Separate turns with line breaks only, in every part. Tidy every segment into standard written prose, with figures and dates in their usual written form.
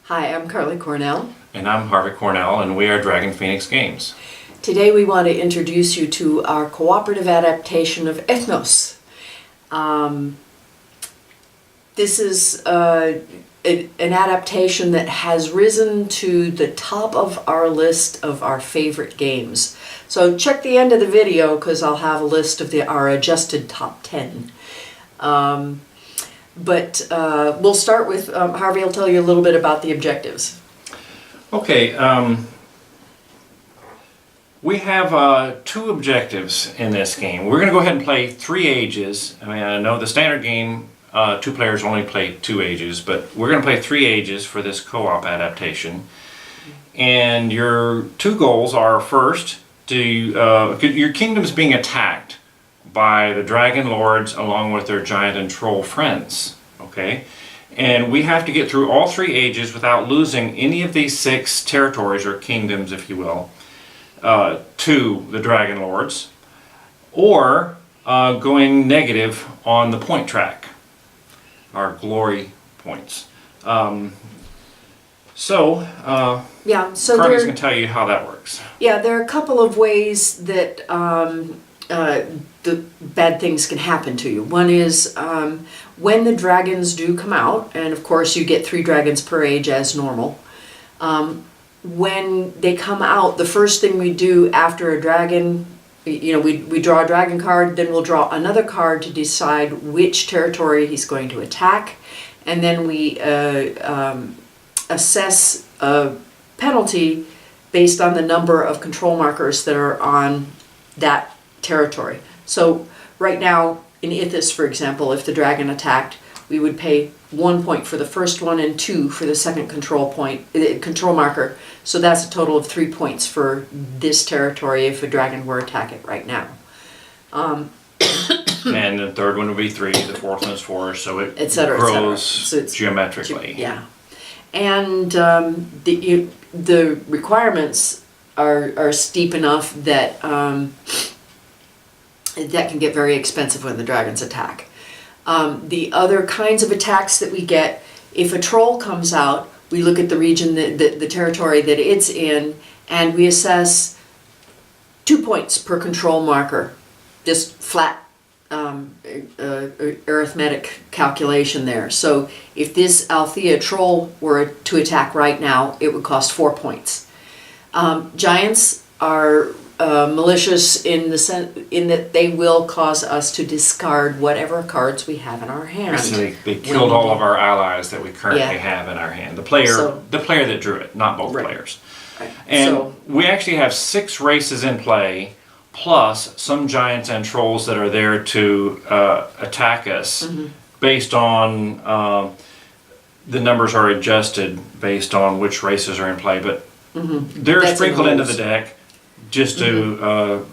Hi, I'm Carly Cornell.
And I'm Harvey Cornell, and we are Dragon Phoenix Games.
Today we want to introduce you to our cooperative adaptation of Ethnos. This is an adaptation that has risen to the top of our list of our favorite games. So check the end of the video because I'll have a list of our adjusted top 10. But we'll start with, Harvey will tell you a little bit about the objectives.
Okay, we have two objectives in this game. We're going to go ahead and play 3 ages. I know the standard game, 2 players only play 2 ages, but we're going to play 3 ages for this co-op adaptation. And your 2 goals are, first, your kingdom's being attacked by the dragon lords along with their giant and troll friends. Okay, and we have to get through all 3 ages without losing any of these 6 territories or kingdoms, if you will, to the dragon lords, or going negative on the point track, our glory points. Yeah, so Carly's going to tell you how that works.
Yeah, there are a couple of ways that the bad things can happen to you. One is when the dragons do come out, and of course you get 3 dragons per age as normal. When they come out, the first thing we do after a dragon, we draw a dragon card, then we'll draw another card to decide which territory he's going to attack, and then we assess a penalty based on the number of control markers that are on that territory. So right now in Ethnos, for example, if the dragon attacked, we would pay 1 point for the first one and 2 for the second control marker. So that's a total of 3 points for this territory if a dragon were to attack it right now.
And the third one would be 3, the fourth one is 4, so it grows
so
geometrically.
Yeah, and the requirements are steep enough that that can get very expensive when the dragons attack. The other kinds of attacks that we get, if a troll comes out, we look at the region, the territory that it's in, and we assess 2 points per control marker. Just flat arithmetic calculation there. So if this Althea troll were to attack right now, it would cost 4 points. Giants are malicious in that they will cause us to discard whatever cards we have in our hand.
So they killed all of our allies that we currently have in our hand. The player that drew it, not both players.
Right.
And we actually have 6 races in play, plus some giants and trolls that are there to attack us, based on the numbers are adjusted based on which races are in play, but they're sprinkled into the deck just to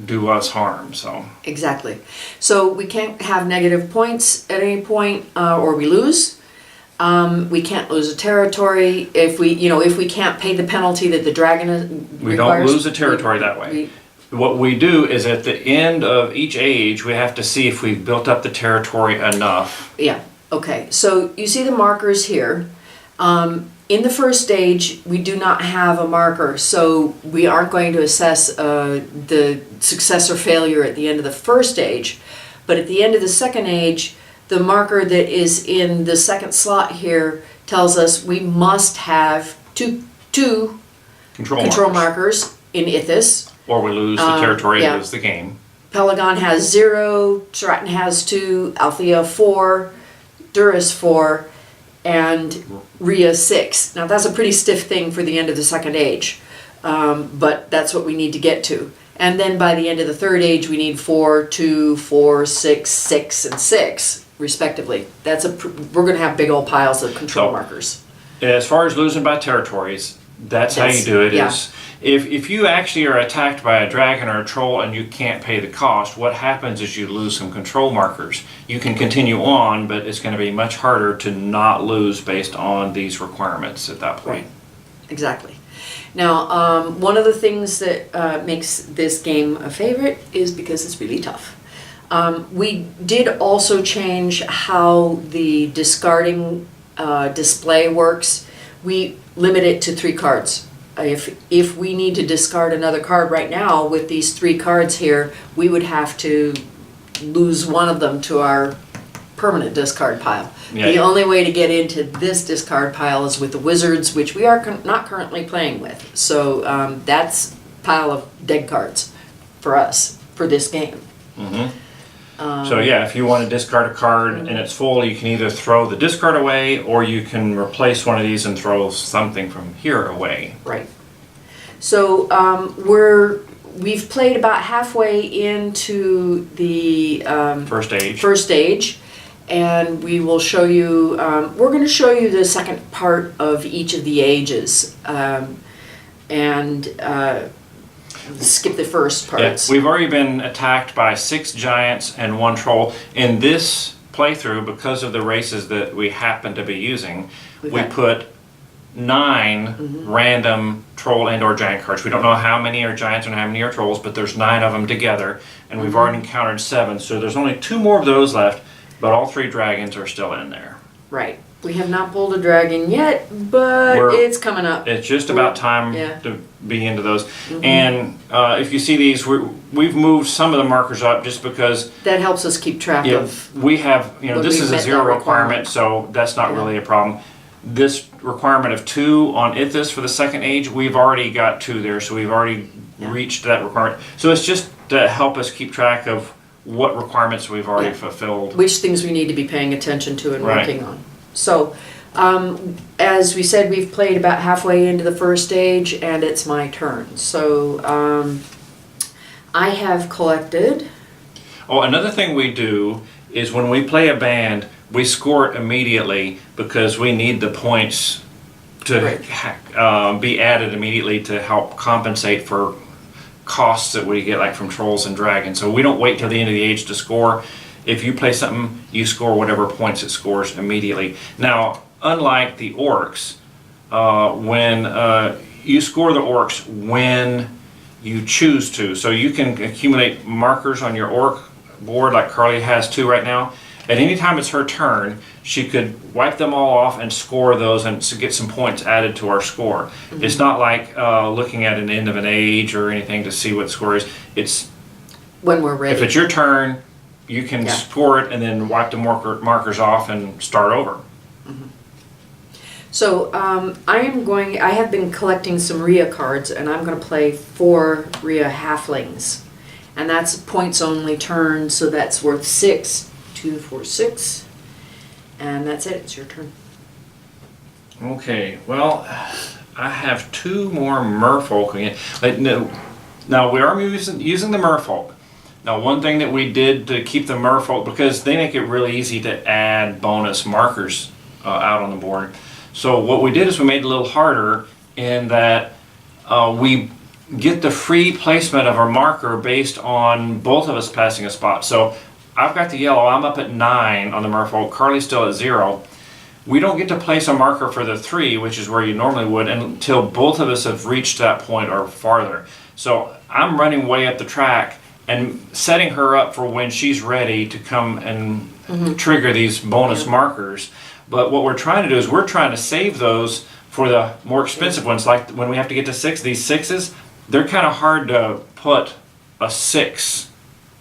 do us harm. So
exactly. So we can't have negative points at any point, or we lose. We can't lose a territory if we can't pay the penalty that the dragon requires.
We don't lose a territory that way. What we do is at the end of each age, we have to see if we've built up the territory enough.
Yeah. Okay. So you see the markers here. In the first stage, we do not have a marker, so we aren't going to assess the success or failure at the end of the first age. But at the end of the second age, the marker that is in the second slot here tells us we must have two control markers in Ethnos.
Or we lose the territory, lose the game.
Pelagon has 0, Seratin has 2, Althea 4, Duras 4, and Rhea 6. Now that's a pretty stiff thing for the end of the second age, but that's what we need to get to. And then by the end of the third age, we need 4, 2, 4, 6, 6, and 6, respectively. We're going to have big old piles of control markers.
As far as losing by territories, that's how you do it.
Yeah.
If you actually are attacked by a dragon or a troll and you can't pay the cost, what happens is you lose some control markers. You can continue on, but it's going to be much harder to not lose based on these requirements at that point.
Right. Exactly. Now, one of the things that makes this game a favorite is because it's really tough. We did also change how the discarding display works. we limit it to 3 cards. If we need to discard another card right now with these 3 cards here, we would have to lose one of them to our permanent discard pile.
Yeah.
The only way to get into this discard pile is with the wizards, which we are not currently playing with. So that's a pile of dead cards for us for this game.
So yeah, if you want to discard a card and it's full, you can either throw the discard away, or you can replace one of these and throw something from here away.
Right. So we've played about halfway into the
First
stage, and we will show you. We're going to show you the second part of each of the ages, and skip the first parts.
Yeah, we've already been attacked by 6 giants and 1 troll. In this playthrough, because of the races that we happen to be using, we put 9 random troll and or giant cards. We don't know how many are giants and how many are trolls, but there's 9 of them together, and we've already encountered 7, so there's only 2 more of those left, but all 3 dragons are still in there.
Right. We have not pulled a dragon yet, but it's coming up.
It's just about time to be into those. And if you see these, we've moved some of the markers up just because
that helps us keep track of.
We have, this is a 0 requirement, so that's not really a problem. This requirement of 2 on Ethnos for the second age, we've already got 2 there, so we've already reached that requirement. So it's just to help us keep track of what requirements we've already fulfilled.
Which things we need to be paying attention to and working on. So, as we said, we've played about halfway into the first stage, and it's my turn. So, I have collected.
Oh, another thing we do is when we play a band, we score it immediately because we need the points to be added immediately to help compensate for costs that we get, like from trolls and dragons. So we don't wait till the end of the age to score. If you play something, you score whatever points it scores immediately. Now, unlike the orcs, when you score the orcs when you choose to. So you can accumulate markers on your orc board, like Carly has 2 right now. At any time it's her turn, she could wipe them all off and score those and get some points added to our score. It's not like looking at an end of an age or anything to see what score is. It's
when we're ready.
If it's your turn, you can score it and then wipe the markers off and start over.
So I have been collecting some Rhea cards, and I'm going to play 4 Rhea halflings. And that's points only turn, so that's worth 6. 2, 4, 6. And that's it. It's your turn.
Okay, well, I have 2 more merfolk again. Now, we are using the merfolk. Now, one thing that we did to keep the merfolk, because they make it really easy to add bonus markers out on the board. So what we did is we made it a little harder in that we get the free placement of our marker based on both of us passing a spot. So I've got the yellow, I'm up at 9 on the merfolk, Carly's still at 0. We don't get to place a marker for the 3, which is where you normally would, until both of us have reached that point or farther. So I'm running way up the track and setting her up for when she's ready to come and trigger these bonus markers. But what we're trying to do is we're trying to save those for the more expensive ones. Like when we have to get to 6, these 6s, they're kind of hard to put a 6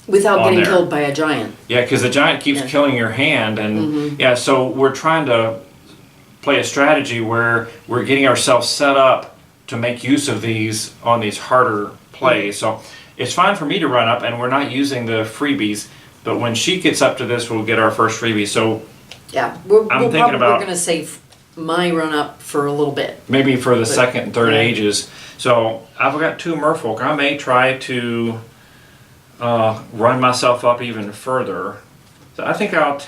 without getting killed by a giant.
Yeah, because the giant keeps killing your hand, and so we're trying to play a strategy where we're getting ourselves set up to make use of these on these harder plays. So it's fine for me to run up, and we're not using the freebies, but when she gets up to this, we'll get our first freebie. So
yeah, we're
thinking about
going to save my run up for a little bit.
Maybe for the second and third ages. So I've got 2 merfolk. I may try to run myself up even further. So I think I've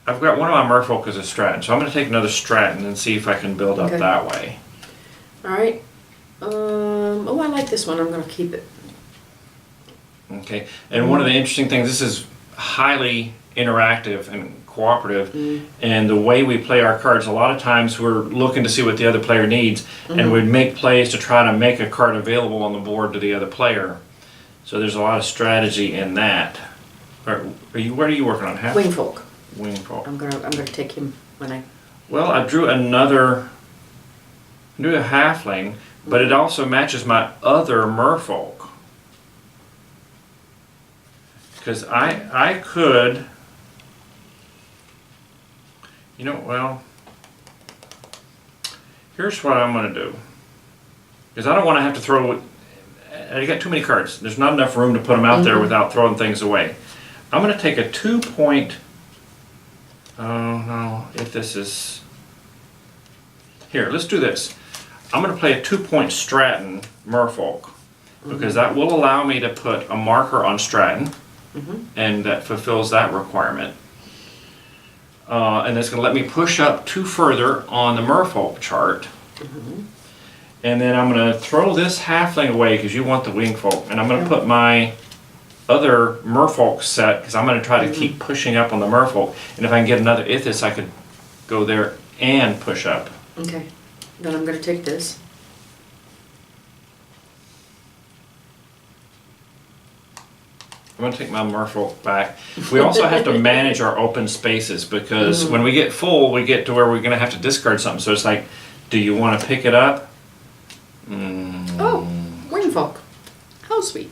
got one of my merfolk as a strat, so I'm going to take another strat and see if I can build up that way.
All right. Oh, I like this one. I'm going to keep it.
Okay. And one of the interesting things, this is highly interactive and cooperative, and the way we play our cards, a lot of times we're looking to see what the other player needs, and we make plays to try to make a card available on the board to the other player. So there's a lot of strategy in that. What are you working on?
Wingfolk.
Wingfolk.
I'm gonna take him when I.
Well, I drew another do a halfling, but it also matches my other merfolk. Because I could, you know, well, here's what I'm going to do. Because I don't want to have to throw, I got too many cards. There's not enough room to put them out there without throwing things away. I'm going to take a 2-point, oh no, if this is, here, let's do this. I'm going to play a 2-point Stratton Merfolk, because that will allow me to put a marker on Stratton, and that fulfills that requirement. And it's going to let me push up 2 further on the Merfolk chart. And then I'm going to throw this halfling away because you want the wingfolk, and I'm going to put my other merfolk set because I'm going to try to keep pushing up on the merfolk. And if I can get another Ethnos, I could go there and push up.
Okay, then I'm going to take this.
I'm going to take my merfolk back. We also have to manage our open spaces because when we get full, we get to where we're going to have to discard something. So it's like, do you want to pick it up?
Oh, wingfolk. How sweet.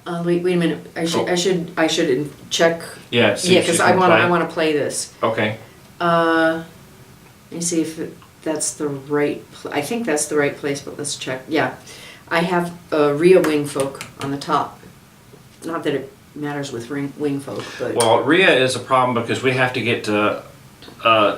Wait a minute. I should check.
Yeah,
Yeah, because I want to play this.
Okay.
Let me see if that's the right. I think that's the right place, but let's check. Yeah, I have Rhea wingfolk on the top. Not that it matters with wingfolk, but
Well, Rhea is a problem because we have to get to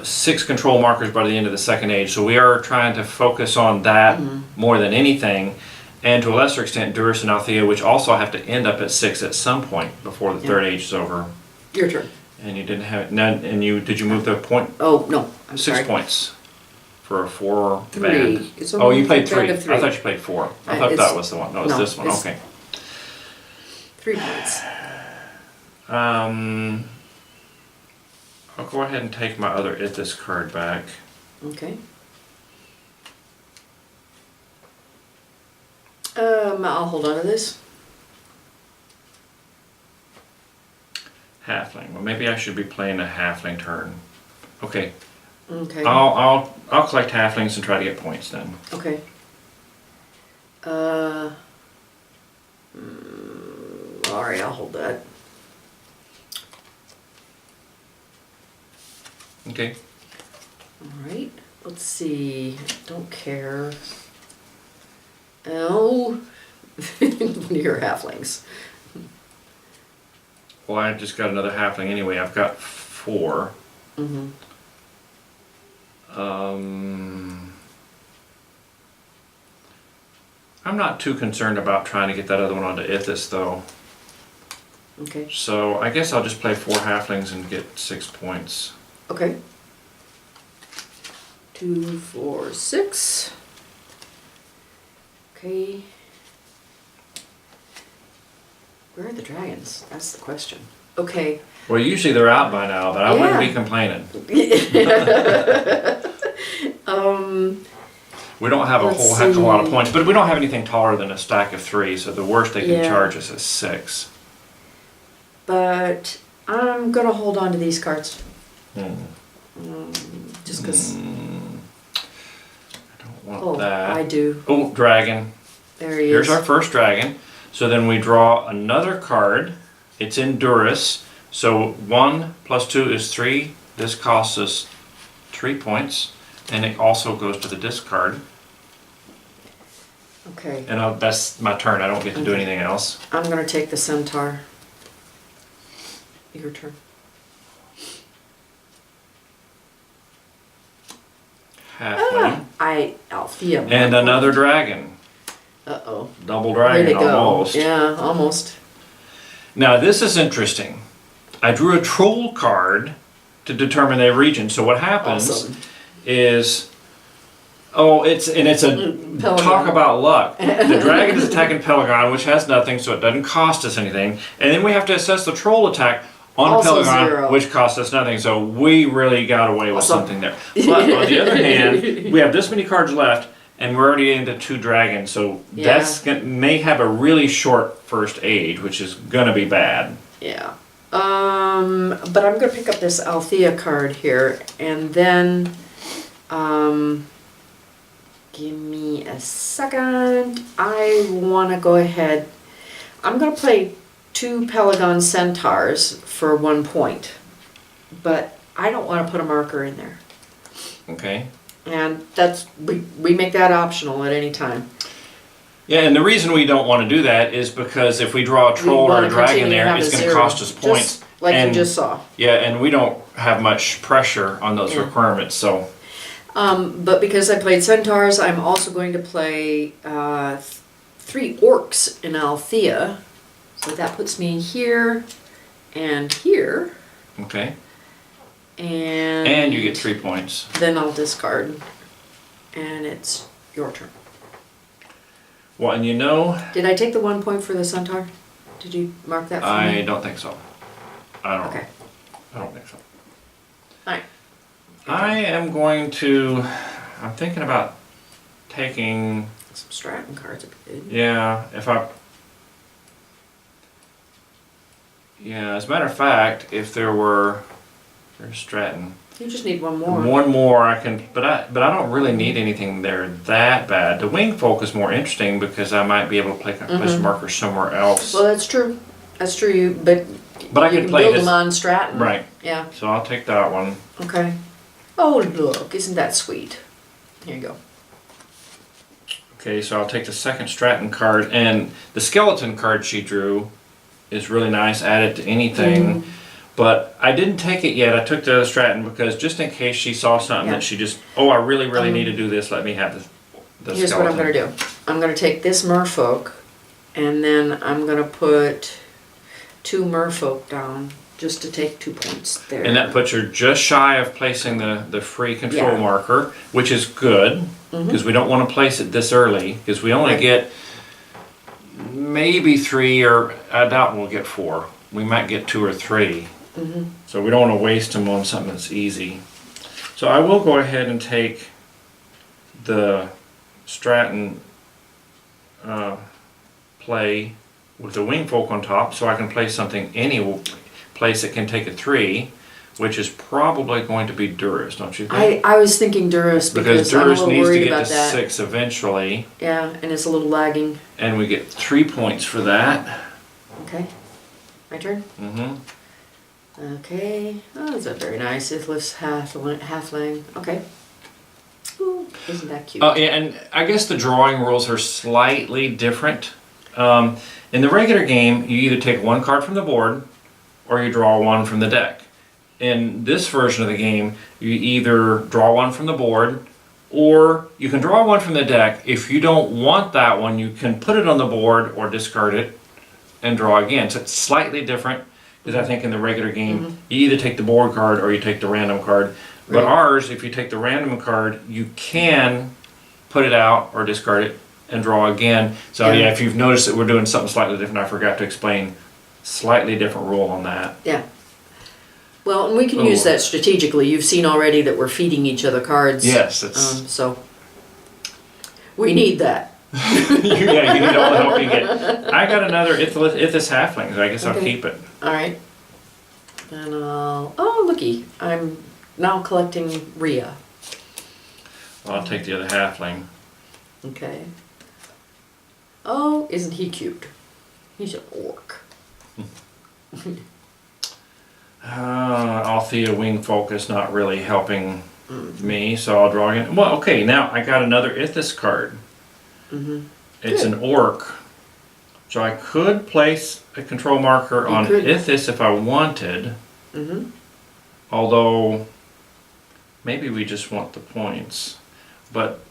6 control markers by the end of the second age, so we are trying to focus on that more than anything, and to a lesser extent Duras and Althea, which also have to end up at 6 at some point before the third age is over.
Your turn.
And you didn't have none, and did you move the point?
Oh no, I'm
6
sorry.
points for a 4
3.
band.
It's a
Oh, you played
band
3.
of 3.
I thought you played 4. I thought that was the one. No, it's this one. Okay.
3 points.
I'll go ahead and take my other Ithis card back.
Okay. I'll hold on to this.
Halfling. Well, maybe I should be playing a halfling turn. Okay.
Okay.
I'll collect halflings and try to get points then.
Okay. Alright, I'll hold that.
Okay.
Alright, let's see. Don't care. Oh, one of your halflings.
Well, I just got another halfling anyway. I've got 4. I'm not too concerned about trying to get that other one onto Ithis though.
Okay.
So I guess I'll just play 4 halflings and get 6 points.
Okay. 2, 4, 6. Okay. Where are the dragons? That's the question. Okay.
Well, usually they're out by now, but I wouldn't be complaining. We don't have a whole heck of a lot of points, but we don't have anything taller than a stack of 3, so the worst they can charge us is 6.
But I'm gonna hold on to these cards. Just because.
I don't want that.
I do.
Oh, dragon.
There he
Here's
is.
our first dragon. So then we draw another card. It's in Duras. So 1 + 2 is 3. This costs us 3 points. And it also goes to the discard.
Okay.
And that's my turn. I don't get to do anything else.
I'm gonna take the centaur. Your turn.
Halfling.
Althea.
And another dragon.
Uh-oh.
Double
Where'd
dragon
it go?
almost.
Yeah, almost.
Now this is interesting. I drew a troll card to determine their region. So what happens is, it's a
Pelagon.
talk about luck. The dragon is attacking Pelagon, which has nothing, so it doesn't cost us anything. And then we have to assess the troll attack on
Also
Pelagon,
0.
which costs us nothing. So we really got away with something there. But on the other hand, we have this many cards left, and we're already into 2 dragons. So may have a really short first age, which is gonna be bad.
Yeah. But I'm gonna pick up this Althea card here, and then, Give me a second. I want to go ahead. I'm going to play 2 Pelagon Centaurs for 1 point. But I don't want to put a marker in there.
Okay.
And we make that optional at any time.
Yeah, and the reason we don't want to do that is because if we draw a troll or a dragon there, it's going to cost us points.
Just like you just saw.
Yeah, and we don't have much pressure on those requirements, so.
But because I played Centaurs, I'm also going to play 3 Orcs in Althea. So that puts me here and here.
Okay.
And
you get 3 points.
Then I'll discard. And it's your turn.
Well, and you know...
Did I take the 1 point for the Centaur? Did you mark that for me?
I don't think so. I don't know. I don't think so.
Alright.
I am going to... I'm thinking about taking...
Some Stratton cards would be good.
Yeah, if I... Yeah, as a matter of fact, if there were... There's Stratton.
You just need 1 more.
1 more I can... But I don't really need anything there that bad. The wing folk is more interesting because I might be able to place markers somewhere else.
Well, that's true. That's true. But
I
you
can
can
play
build
this...
them on Stratton.
Right.
Yeah.
So I'll take that one.
Okay. Oh, look. Isn't that sweet? Here you go.
Okay, so I'll take the second Stratton card, and the skeleton card she drew is really nice. Add it to anything. But I didn't take it yet. I took the Stratton because just in case she saw something that she just, oh, I really, really need to do this. Let me have the
Here's
skeleton.
what I'm going to do. I'm going to take this merfolk, and then I'm going to put 2 merfolk down just to take 2 points there.
And that puts her just shy of placing the free control marker, which is good because we don't want to place it this early because we only get maybe 3, or I doubt we'll get 4. We might get 2 or 3. So we don't want to waste them on something that's easy. So I will go ahead and take the Stratton play with the wing folk on top so I can play something any place that can take a 3, which is probably going to be Durus, don't you think?
I was thinking Durus because I'm a
Durus
little
needs to
worried
get
about
to
that.
6 eventually.
Yeah, and it's a little lagging.
And we get 3 points for that.
Okay. My turn? Okay. Oh, that's very nice. It lifts halfling. Okay. Ooh, isn't that cute?
Oh, yeah, and I guess the drawing rules are slightly different. In the regular game, you either take 1 card from the board or you draw 1 from the deck. In this version of the game, you either draw 1 from the board or you can draw 1 from the deck. If you don't want that one, you can put it on the board or discard it and draw again. So it's slightly different because I think in the regular game, you either take the board card or you take the random card. But ours, if you take the random card, you can put it out or discard it and draw again. So yeah, if you've noticed that we're doing something slightly different, I forgot to explain, slightly different rule on that.
Yeah. Well, and we can use that strategically. You've seen already that we're feeding each other cards.
Yes, it's...
so we need that.
Yeah, you need all the help you get. I got another Ethnos halfling, so I guess I'll keep it.
All right. And oh, looky, I'm now collecting Rhea.
Well, I'll take the other halfling.
Okay. Oh, isn't he cute? He's an orc.
Althea wing focus not really helping me, so I'll draw again. Well, okay, now I got another Ethnos card. It's an orc. So I could place a control marker on Ethnos if I wanted. Although, maybe we just want the points. But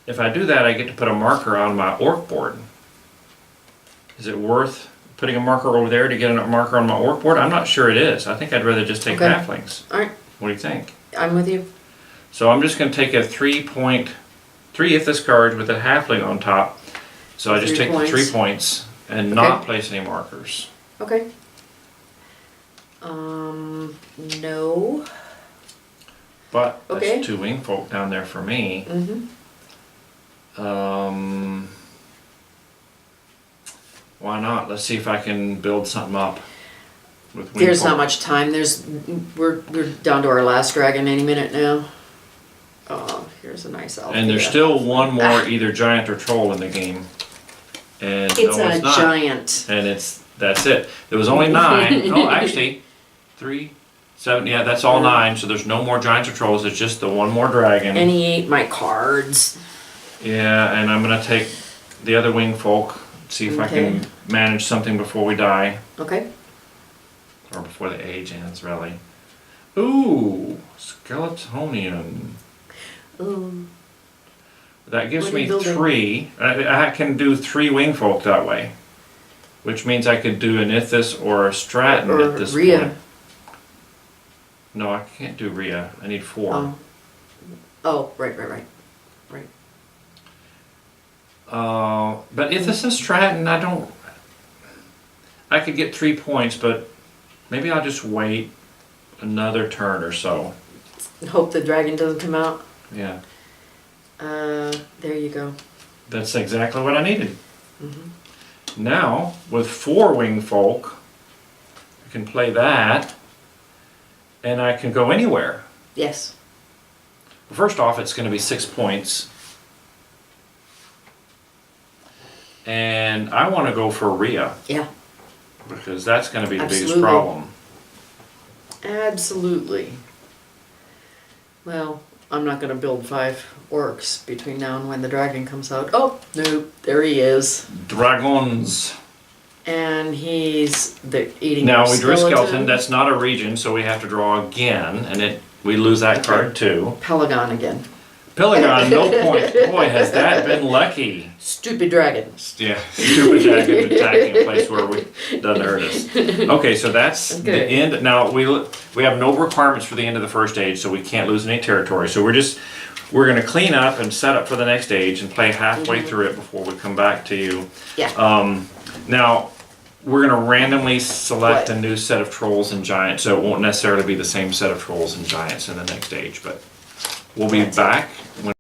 if I do that, I get to put a marker on my orc board. Is it worth putting a marker over there to get a marker on my orc board? I'm not sure it is. I think I'd rather just take halflings.
All right.
What do you think?
I'm with you.
So I'm just going to take a 3 Ethnos card with a halfling on top. So I just take the 3 points and not place any markers.
Okay. No.
But that's 2 wing folk down there for me. Why not? Let's see if I can build something up with wing
There's
folk.
not much time. We're down to our last dragon any minute now. Here's a nice elf.
And there's still one more either giant or troll in the game. And
It's
no,
a
it's not.
giant.
And that's it. There was only 9. No, actually, 3, 7. Yeah, that's all 9. So there's no more giants or trolls. It's just the one more dragon.
And he ate my cards.
Yeah, and I'm gonna take the other wing folk. See if I can manage something before we die.
Okay.
Or before the age ends, really. Ooh, Skeletonian.
Ooh.
That gives
What are
me
you building?
3. I can do 3 wing folk that way. Which means I could do an Ethnos or a Stratton at this
Rhea.
point. No, I can't do Rhea. I need 4.
Oh, right.
But Ethnos and Stratton, I could get 3 points, but maybe I'll just wait another turn or so.
Hope the dragon doesn't come out.
Yeah.
There you go.
That's exactly what I needed. Now, with 4 wing folk, I can play that, and I can go anywhere.
Yes.
First off, it's going to be 6 points. And I want to go for Rhea.
Yeah.
Because that's going to be the biggest
Absolutely.
problem.
Absolutely. Well, I'm not going to build 5 orcs between now and when the dragon comes out. Oh, no, there he is.
Dragons.
And he's eating
Now,
our
we drew a skeleton. That's not a region, so we have to draw again. And we lose that card too.
Pelagon again.
Pelagon, no point. Boy, has that been lucky.
Stupid dragon.
Yeah, stupid dragon attacking a place where we doesn't hurt us. Okay, so that's the end. Now we have no requirements for the end of the first age, so we can't lose any territory. So we're going to clean up and set up for the next age and play halfway through it before we come back to you.
Yeah.
Now we're going to randomly select a new set of trolls and giants, so it won't necessarily be the same set of trolls and giants in the next age, but we'll be back when.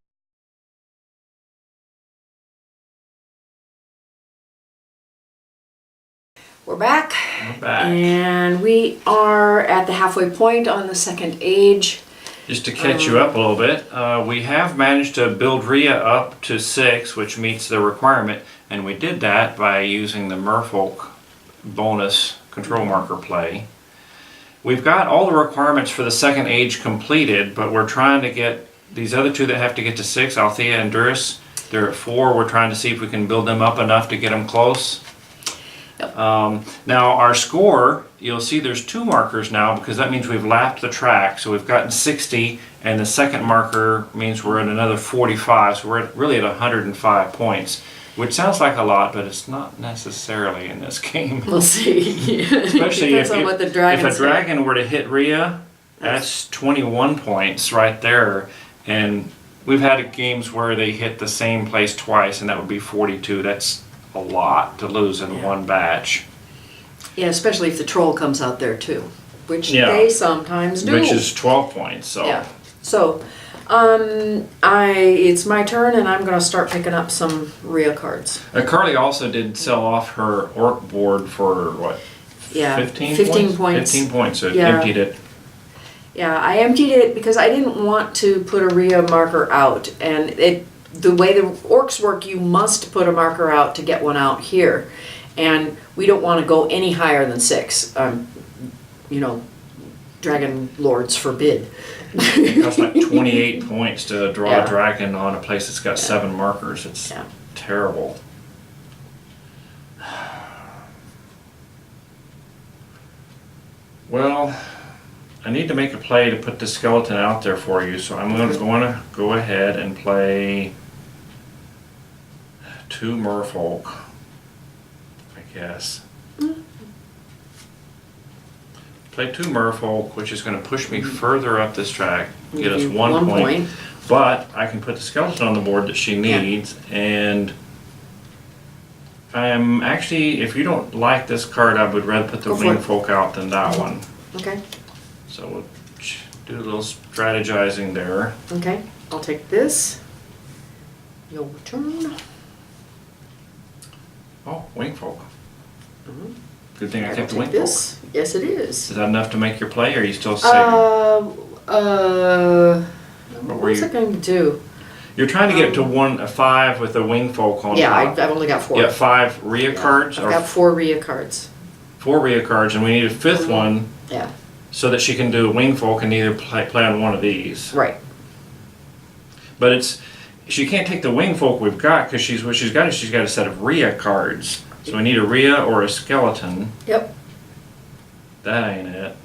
We're back.
We're back.
And we are at the halfway point on the second age.
Just to catch you up a little bit, we have managed to build Rhea up to 6, which meets the requirement, and we did that by using the Merfolk bonus control marker play. We've got all the requirements for the second age completed, but we're trying to get these other 2 that have to get to 6, Althea and Duris, they're at 4. We're trying to see if we can build them up enough to get them close.
Yep.
Now our score, you'll see there's 2 markers now because that means we've lapped the track. So we've gotten 60 and the second marker means we're at another 45. So we're really at 105 points, which sounds like a lot, but it's not necessarily in this game.
We'll see.
Especially if
the
a dragon were to hit Rhea, that's 21 points right there. And we've had games where they hit the same place twice and that would be 42. That's a lot to lose in one batch.
Yeah, especially if the troll comes out there too, which they sometimes do.
Which is 12 points. So.
Yeah. So, it's my turn, and I'm going to start picking up some Rhea cards.
Carly also did sell off her orc board for what?
Yeah,
15
points.
15 points. So emptied it.
Yeah, I emptied it because I didn't want to put a Rhea marker out, and the way the orcs work, you must put a marker out to get one out here, and we don't want to go any higher than 6. Dragon lords forbid.
It costs like 28 points to draw a dragon on a place that's got 7 markers. It's terrible. Well, I need to make a play to put the skeleton out there for you, so I'm going to go ahead and play 2 merfolk, I guess. Play 2 merfolk, which is going to push me further up this track, get us 1 point. But I can put the skeleton on the board that she needs, and I'm actually, if you don't like this card, I would rather put the wing folk out than that one.
Okay.
So we'll do a little strategizing there.
Okay, I'll take this. Your turn.
Oh, wing folk. Good thing I kept the wing folk.
This. Yes, it is.
Is that enough to make your play, or are you still saving?
What's it going to do?
You're trying to get it to a 5 with a wing folk on
Yeah,
top.
I've only got 4.
You got 5 Rhea cards,
I've
or
got 4 Rhea cards.
4 Rhea cards, and we need a 5th one
Yeah,
so that she can do a wing folk and either play on one of these.
right.
But she can't take the wing folk we've got because she's got a set of Rhea cards. So we need a Rhea or a skeleton.
Yep.
That ain't it.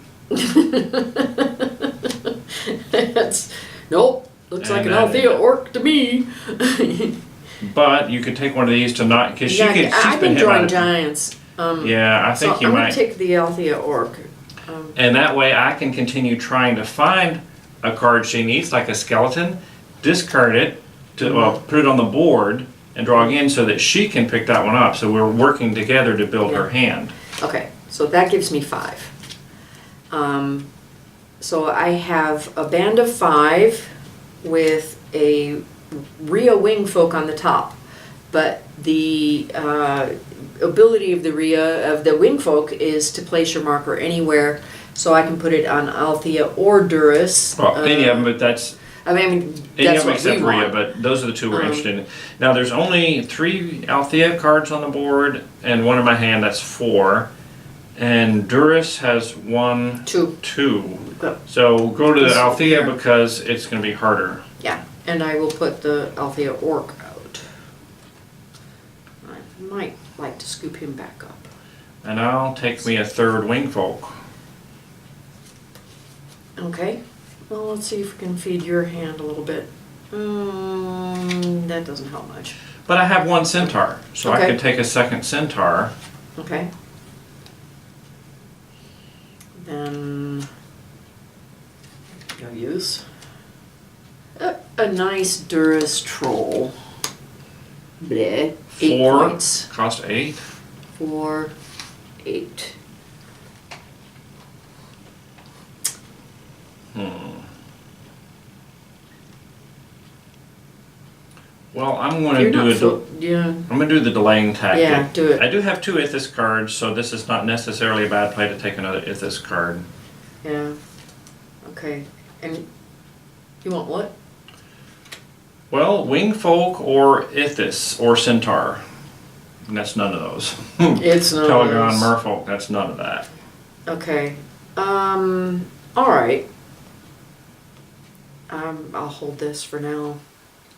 Nope. Looks like
And
an Althea orc to me.
But you could take one of these to not, because she's
I've
been
been
hit by
drawing
the-
giants.
Yeah, I think
so
you
I'm
might.
gonna take the Althea orc.
And that way I can continue trying to find a card she needs, like a skeleton, discard it, put it on the board, and draw again so that she can pick that one up. So we're working together to build her hand.
Okay, so that gives me 5. So I have a band of 5 with a Rhea wing folk on the top, but the ability of the Rhea of the wing folk is to place your marker anywhere, so I can put it on Althea or Duris.
Well, any of them, but that's
any
any
that's
of them
what
except
we
Rhea,
want.
but those are the two we're interested in. Now there's only 3 Althea cards on the board, and one in my hand, that's 4. And Duris has 1, 2. So go to the Althea because it's going to be harder.
Yeah, and I will put the Althea orc out. I might like to scoop him back up.
And I'll take me a 3rd wing folk.
Okay, well, let's see if we can feed your hand a little bit. That doesn't help much.
But I have 1 centaur, so I
Okay.
could take a 2nd centaur.
Okay. Then no use. A nice Duris troll. Bleh. 8
4,
points.
cost 8.
4, 8.
Well, I'm going to
You're
do
not
I'm going to do the delaying tactic.
Yeah, do it.
I do have 2 Ethnos cards, so this is not necessarily a bad play to take another Ethnos card.
Yeah. Okay. And you want what?
Well, wing folk or Ethnos or centaur. And that's none of those.
It's none of
Telegon,
those.
merfolk, that's none of that.
Okay. All right. I'll hold this for now.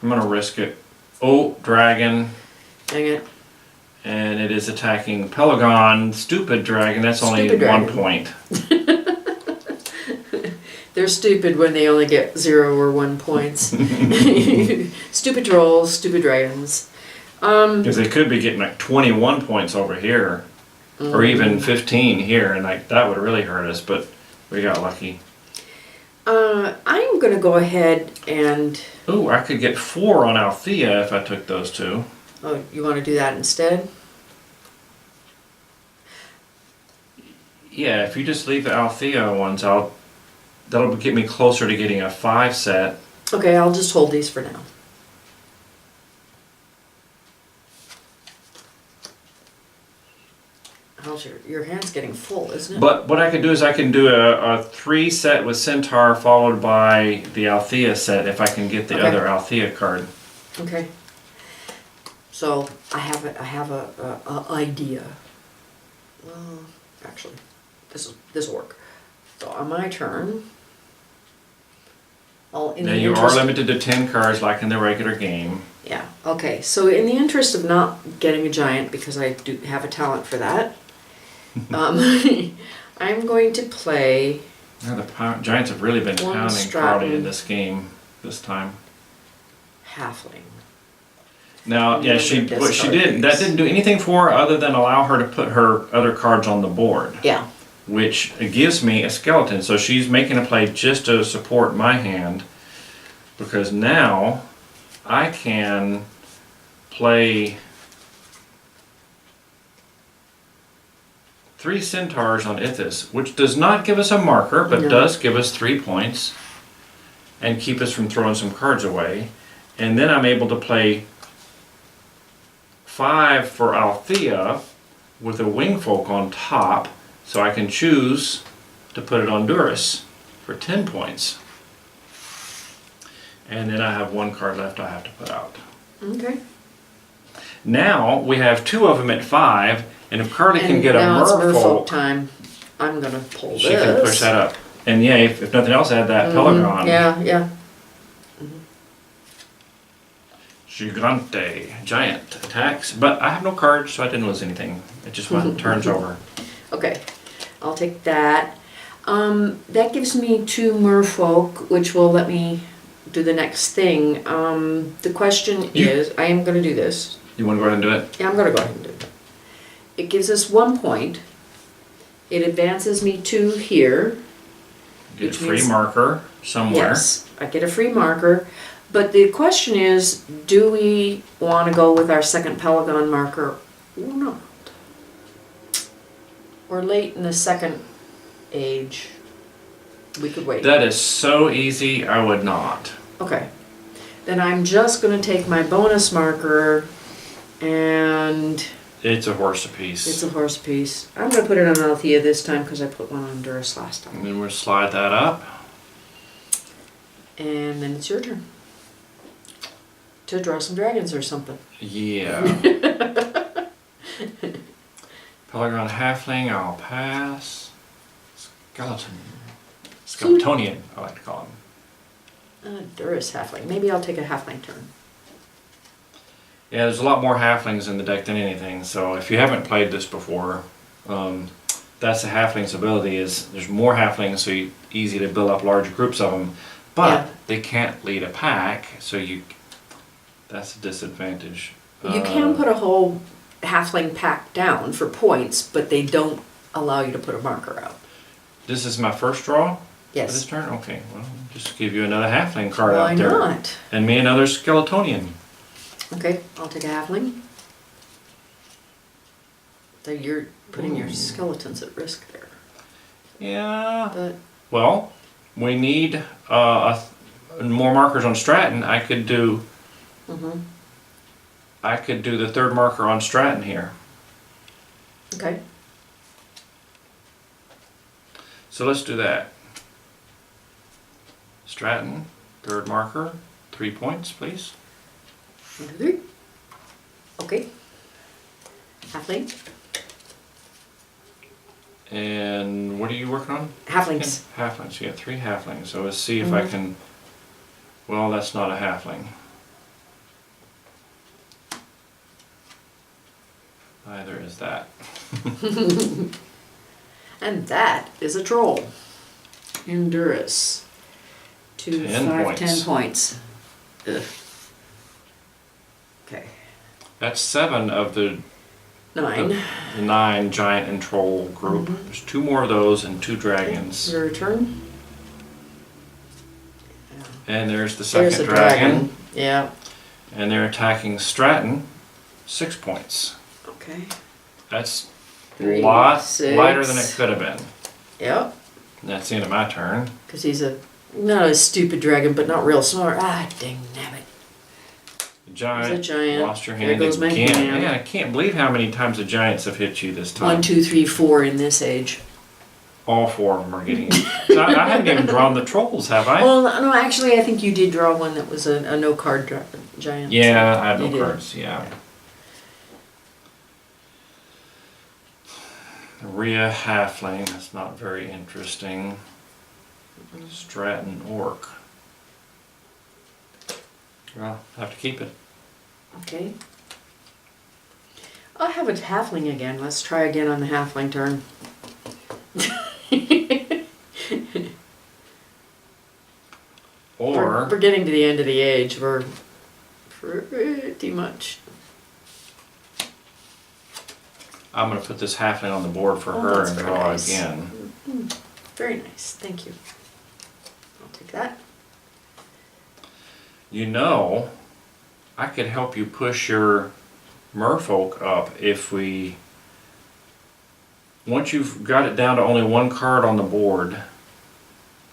I'm going to risk it. Oh, dragon.
Dang it.
And it is attacking Pelagon. Stupid dragon, that's only
Stupid
1
dragon.
point.
They're stupid when they only get 0 or 1 points. Stupid trolls, stupid dragons.
Because they could be getting like 21 points over here. Or even 15 here, and like that would really hurt us, but we got lucky.
I'm going to go ahead and...
Ooh, I could get 4 on Althea if I took those 2.
Oh, you want to do that instead?
Yeah, if you just leave the Althea ones out, that'll get me closer to getting a 5 set.
Okay, I'll just hold these for now. How's your hand's getting full, isn't it?
But what I could do is I can do a 3 set with Centaur followed by the Althea set if I can get the
Okay.
other Althea card.
Okay. So I have a idea. Well, actually, this will work. So on my turn,
Now you are limited to 10 cards like in the regular game.
Yeah. Okay. So in the interest of not getting a giant, because I do have a talent for that, I'm going to play.
Yeah, the Giants have really been
One
pounding
Stratton.
Crowley in this game this time.
Halfling.
Now, yeah,
And
she
then
what she
discard
did that
these.
didn't do anything for her other than allow her to put her other cards on the board,
Yeah.
which gives me a skeleton. So she's making a play just to support my hand, because now I can play 3 centaurs on Ithis, which does not give us a marker, but
No.
does give us 3 points and keep us from throwing some cards away. And then I'm able to play 5 for Althea with a wingfolk on top, so I can choose to put it on Duris for 10 points. And then I have one card left I have to put out.
Okay.
Now we have 2 of them at 5, and if Carly can
And
get a
now it's merfolk
merfolk,
time. I'm gonna pull this.
she can push that up. And yeah, if nothing else, add that Pelagon.
Yeah.
Gigante, giant attacks. But I have no cards, so I didn't lose anything. It just went turns over.
Okay, I'll take that. That gives me 2 merfolk, which will let me do the next thing. The question is, I am gonna do this.
You want to go ahead and do it?
Yeah, I'm gonna go ahead and do it. It gives us 1 point. It advances me 2 here.
Get a
Which
free
means-
marker somewhere.
Yes, I get a free marker. But the question is, do we want to go with our second Pelagon marker or not? We're late in the second age. We could wait.
That is so easy, I would not.
Okay. Then I'm just going to take my bonus marker and
It's a horse apiece.
it's a horse piece. I'm going to put it on Althea this time because I put one on Duras last time.
And then we'll slide that up.
And then it's your turn. To draw some dragons or something.
Yeah. Pelagon Halfling, I'll pass. Skeleton. Skeletonian, I like to call him.
Duras halfling. Maybe I'll take a halfling turn.
Yeah, there's a lot more halflings in the deck than anything, so if you haven't played this before, that's the halfling's ability, is there's more halflings, so easy to build up large groups of them, but they can't lead a pack, so that's a disadvantage.
You can put a whole halfling pack down for points, but they don't allow you to put a marker out.
This is my first draw for this
Yes.
turn? Okay, well, just give you another halfling card
Why
out there.
not?
And me another Skeletonian.
Okay, I'll take a halfling. So you're putting your skeletons at risk there.
Yeah.
But
Well, we need more markers on Stratton. I could do the third marker on Stratton here.
okay.
So let's do that. Stratton, third marker, 3 points, please.
1, 2, 3. Okay. Halfling.
And what are you working on?
Halflings.
Halflings. You got 3 halflings. So let's see if I can. Well, that's not a halfling. Neither is that.
And that is a troll. Endurus. 2,
10
5,
points.
10 points. Ugh. Okay.
That's 7 of the
9.
the 9 giant and troll group. There's 2 more of those and 2 dragons.
Your turn.
And there's the
There's
second
a
dragon.
Yeah.
And they're attacking Stratton. 6 points.
Okay.
That's a
3,
lot
6.
lighter than it could have been.
Yep.
And that's the end of my turn.
Because he's not a stupid dragon, but not real smart. Ah, dang nabbit.
The giant,
He's a giant.
lost your
There
hand
goes my
again.
hand.
Man, I can't believe how many times the giants have hit you this time.
1, 2, 3, 4 in this age.
All 4 of them are getting it. So I haven't even drawn the trolls, have I?
Well, no, actually, I think you did draw one that was a no card giant.
Yeah, I have
You
no
did.
cards, yeah. Rhea Halfling, that's not very interesting. Stratton Orc. Well, have to keep it.
Okay. I'll have a halfling again. Let's try again on the halfling turn.
Or
We're getting to the end of the age. We're pretty much.
I'm going to put this halfling on the board for
Oh,
her
that's
and
very
draw
nice.
again.
Very nice. Thank you. I'll take that.
You know, I could help you push your merfolk up if we... Once you've got it down to only 1 card on the board,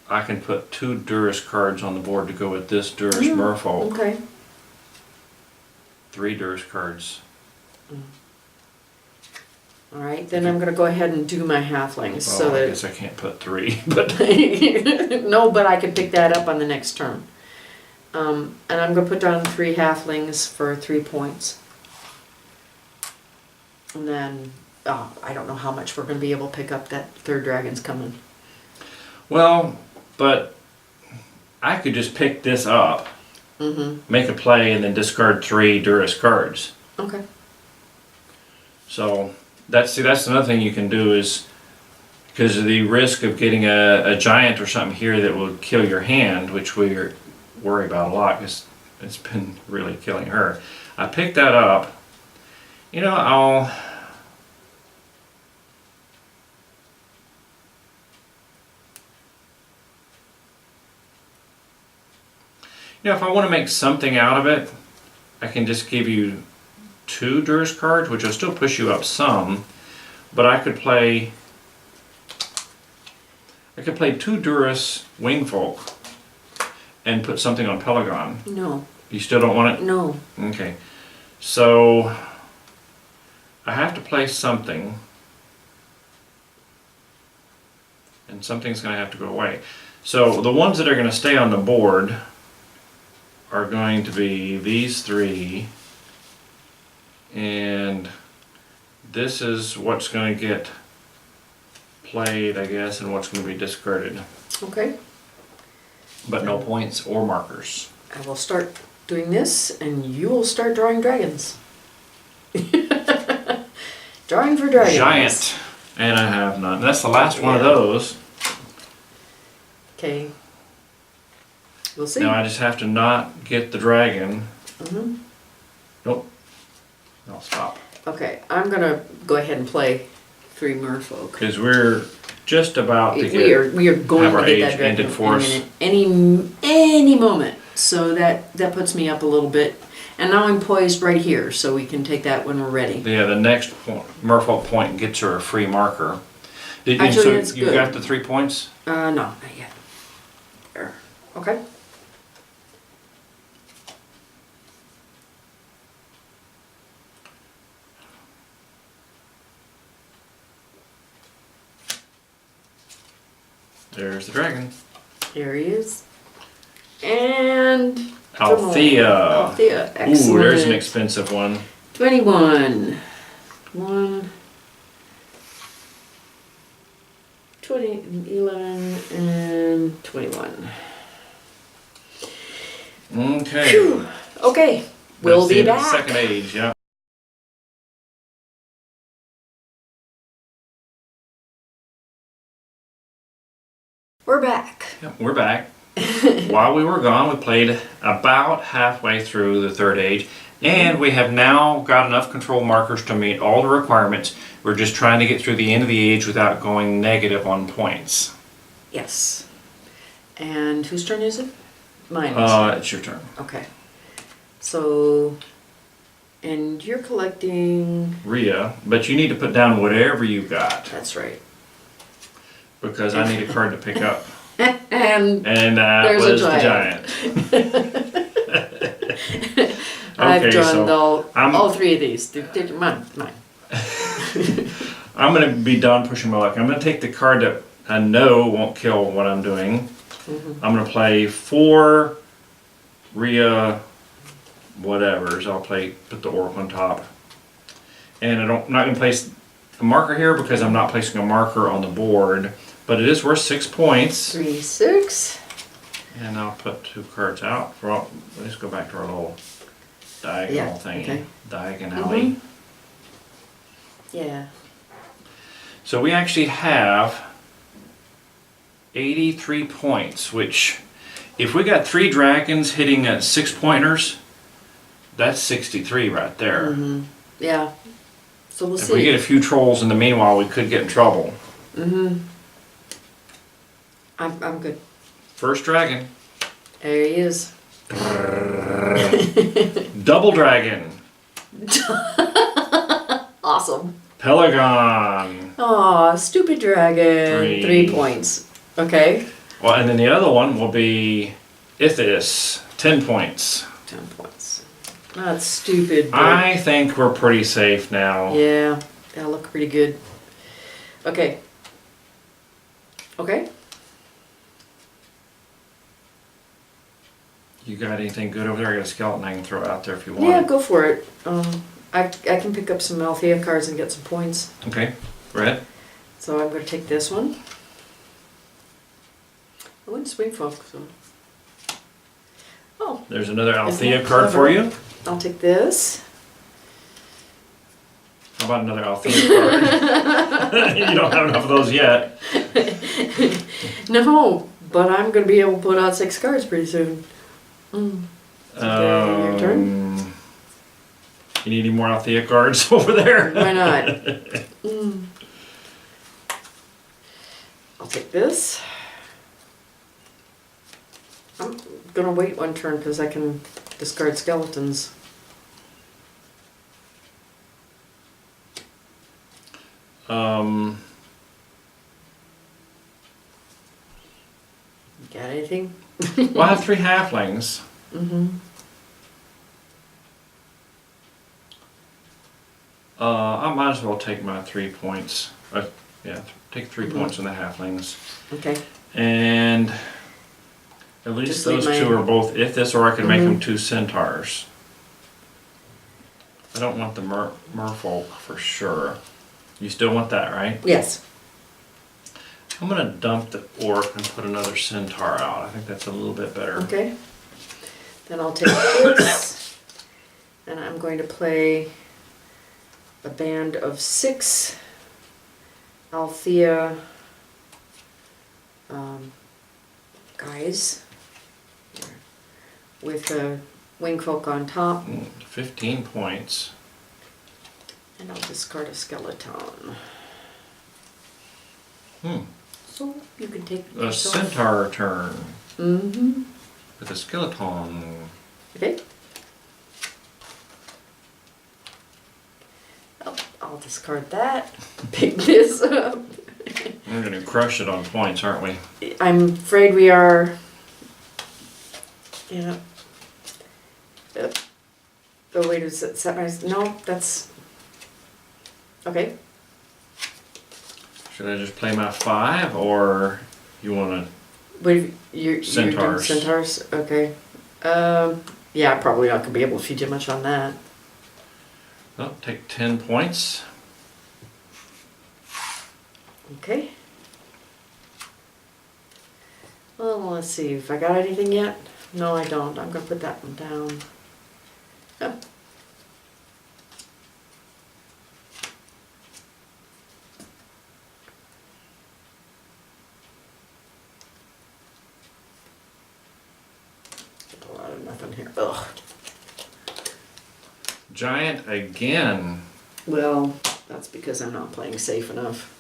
I can put 2 Duras cards on the board to go with this Duras merfolk.
Okay.
3 Duras cards.
All right. Then I'm going to go ahead and do my halflings so
Well, I
that.
guess I can't put 3, but
No, but I can pick that up on the next turn. And I'm gonna put down 3 halflings for 3 points. And then, I don't know how much we're gonna be able to pick up. That third dragon's coming.
Well, but I could just pick this up, make a play, and then discard 3 Duras cards.
Okay.
So that's another thing you can do is, because of the risk of getting a giant or something here that will kill your hand, which we worry about a lot because it's been really killing her. I picked that up. You know, if I want to make something out of it, I can just give you 2 Duras cards, which will still push you up some, but I could play 2 Duras Wingfolk and put something on Pelagon.
No.
You still don't want it?
No.
Okay. So I have to play something, and something's going to have to go away. So the ones that are going to stay on the board are going to be these 3, and this is what's going to get played, I guess, and what's going to be discarded.
Okay.
But no points or markers.
I will start doing this, and you will start drawing dragons. Drawing for dragons.
Giant. And I have none. That's the last one of
Yeah.
those.
Okay. We'll see.
Now I just have to not get the dragon. Nope. I'll stop.
Okay, I'm gonna go ahead and play 3 merfolk.
Because we're just about to
We are going
have
to
our
get
age
that dragon
ended for us.
any moment. So that puts me up a little bit. And now I'm poised right here, so we can take that when we're ready.
Yeah, the next merfolk point gets her a free marker.
Actually,
so
that's
you
good.
got the 3 points?
No, not yet. There. Okay.
There's the dragon.
There he is. And
Althea.
Althea. Excellent.
Ooh, there's an expensive one.
21. 1, 20, 11, and 21.
Okay.
Phew. Okay. We'll
That's the
be
end of the
back.
second age, yeah.
We're back.
Yep, we're back. While we were gone, we played about halfway through the third age, and we have now got enough control markers to meet all the requirements. We're just trying to get through the end of the age without going negative on points.
Yes. And whose turn is it? Mine.
It's your turn.
Okay. So, and you're collecting.
Rhea, but you need to put down whatever you got,
That's right.
because I need a card to pick up.
And
And that
There's a
was the giant.
I've
Okay,
drawn
so
all 3 of these. Mine.
I'm going to be done pushing my luck. I'm going to take the card that I know won't kill what I'm doing. I'm going to play 4 Rhea whatevers. I'll put the Oracle on top. And I'm not going to place a marker here because I'm not placing a marker on the board. But it is worth 6 points.
3, 6.
And I'll put 2 cards out. Let's go back to our little diagonal thingy.
Okay.
Diagonally.
Yeah.
So we actually have 83 points, which if we got 3 dragons hitting at 6-pointers, that's 63 right there.
Yeah. So we'll
If
see.
we get a few trolls in the meanwhile, we could get in trouble.
I'm good.
First dragon.
There he is.
Double dragon.
Awesome.
Pelagon.
Aw, stupid dragon.
3.
3 points. Okay.
Well, and then the other one will be Ethnos. 10 points.
10 points. That's stupid. But
I think we're pretty safe now.
yeah, that'll look pretty good. Okay. Okay.
You got anything good over there? I got a skeleton I can throw out there if you want.
Yeah, go for it. I can pick up some Althea cards and get some points.
Okay, red.
So I'm going to take this one. I wouldn't swing folk, so. Oh,
There's another
Isn't
Althea
that
card for
clever?
you.
I'll take this.
How about another Althea card? You don't have enough of those yet.
No, but I'm going to be able to put out 6 cards pretty soon. Okay, your turn.
You need any more Althea cards over there?
Why not? I'll take this. I'm gonna wait one turn because I can discard skeletons. Got anything?
Well, I have 3 halflings. I might as well take my 3 points. Yeah, take 3 points on the halflings.
Okay.
And at least
Just
those
leave
2
my-
are both Ethnos, or I can make them 2 centaurs. I don't want the merfolk for sure. You still want that, right?
Yes.
I'm gonna dump the orc and put another centaur out. I think that's a little bit better.
Okay. Then I'll take this. And I'm going to play a band of 6 Althea guys with a wingfolk on top,
15 points.
and I'll discard a skeleton. So you can take
A
yourself.
centaur turn
Mm-hmm.
with a skeleton.
Okay. I'll discard that. Pick this up.
We're gonna crush it on points, aren't we?
I'm afraid we are. Yeah. Oh wait, is it set my? No, that's. Okay.
Should I just play my 5, or you wanna?
Wait, you're doing
Centaurs.
centaurs? Okay. Yeah, probably not gonna be able to feed you much on that.
Oh, take 10 points.
Okay. Well, let's see if I got anything yet. No, I don't. I'm gonna put that one down. Oh. Get a lot of nothing here. Ugh.
Giant again.
Well, that's because I'm not playing safe enough.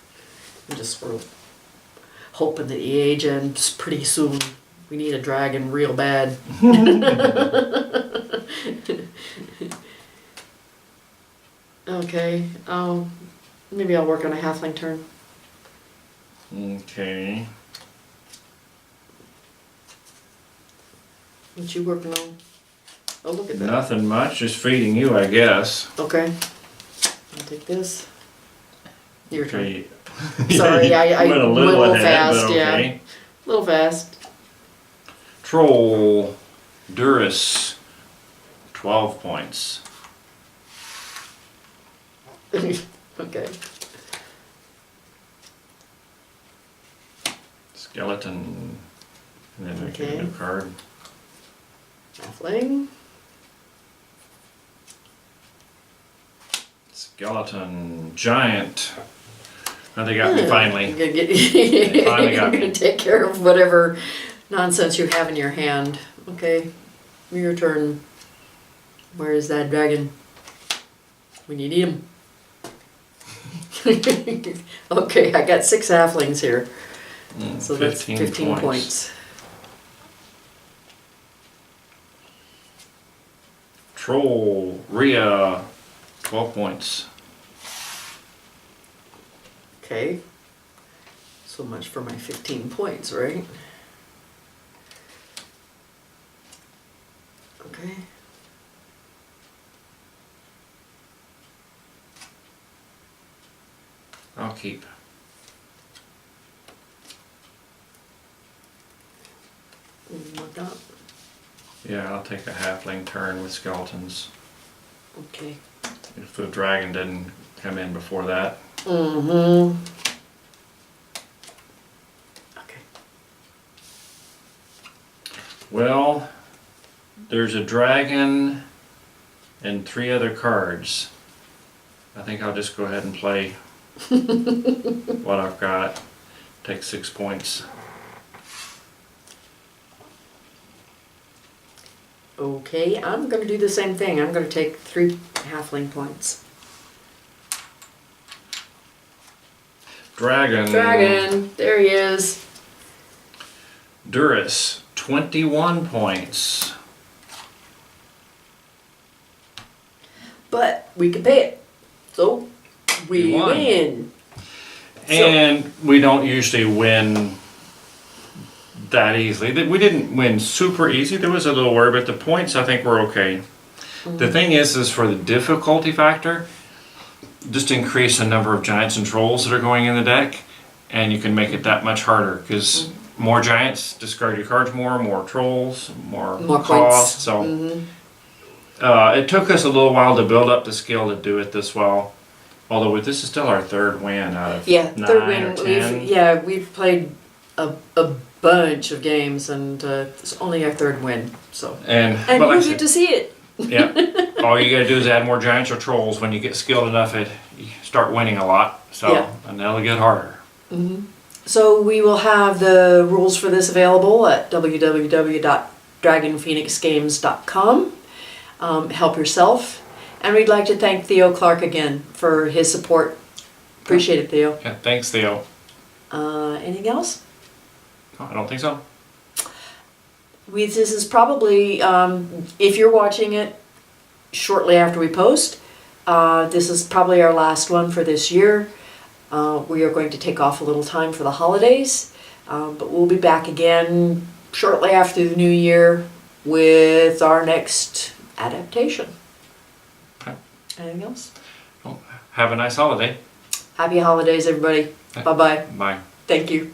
I'm just sort of hoping that he ages pretty soon. We need a dragon real bad. Okay, maybe I'll work on a halfling turn.
Okay.
What you working on? Oh, look at that.
Nothing much, just feeding you, I guess.
Okay. I'll take this. Your turn.
Okay.
Sorry, I
went a little ahead,
fast,
but
yeah.
okay.
A little fast.
Troll, Duris, 12 points.
Okay.
Skeleton, and then make
Okay.
a new card.
Halfling.
Skeleton, giant. Now they got me finally.
You're gonna
They finally got
you're
me.
gonna take care of whatever nonsense you have in your hand. Okay. Your turn. Where is that dragon? When you need him. Okay, I got 6 halflings here. So that's 15 points.
Troll, Rhea, 12 points.
Okay. So much for my 15 points, right? Okay.
I'll keep.
What that?
Yeah, I'll take a halfling turn with skeletons.
Okay.
If the dragon didn't come in before that.
Mm-hmm. Okay.
Well, there's a dragon and 3 other cards. I think I'll just go ahead and play what I've got. Take 6 points.
Okay, I'm gonna do the same thing. I'm gonna take 3 halfling points.
Dragon.
There he is.
Duris, 21 points.
But we can pay it. So we
You won.
win.
And we don't usually win that easily. We didn't win super easy. There was a little worry, but the points I think were okay. The thing is for the difficulty factor, just increase the number of giants and trolls that are going in the deck, and you can make it that much harder because more giants discard your cards more trolls, more cost.
points.
So it took us a little while to build up the skill to do it this well. Although this is still our 3rd win out of 9 or 10.
We've played a bunch of games, and it's only our 3rd win. So
And
you
like I
get
said,
to see it.
yeah. All you gotta do is add more giants or trolls. When you get skilled enough, you start winning a lot. So
Yeah.
and that'll get harder.
So we will have the rules for this available at www.dragonphoenixgames.com. Help yourself. And we'd like to thank Theo Clark again for his support. Appreciate it, Theo.
Yeah, thanks, Theo.
Anything else?
No, I don't think so.
This is probably, if you're watching it shortly after we post, this is probably our last one for this year. We are going to take off a little time for the holidays, but we'll be back again shortly after the new year with our next adaptation.
Okay.
Anything else?
Well, have a nice holiday.
Happy holidays, everybody. Bye-bye.
Bye.
Thank you.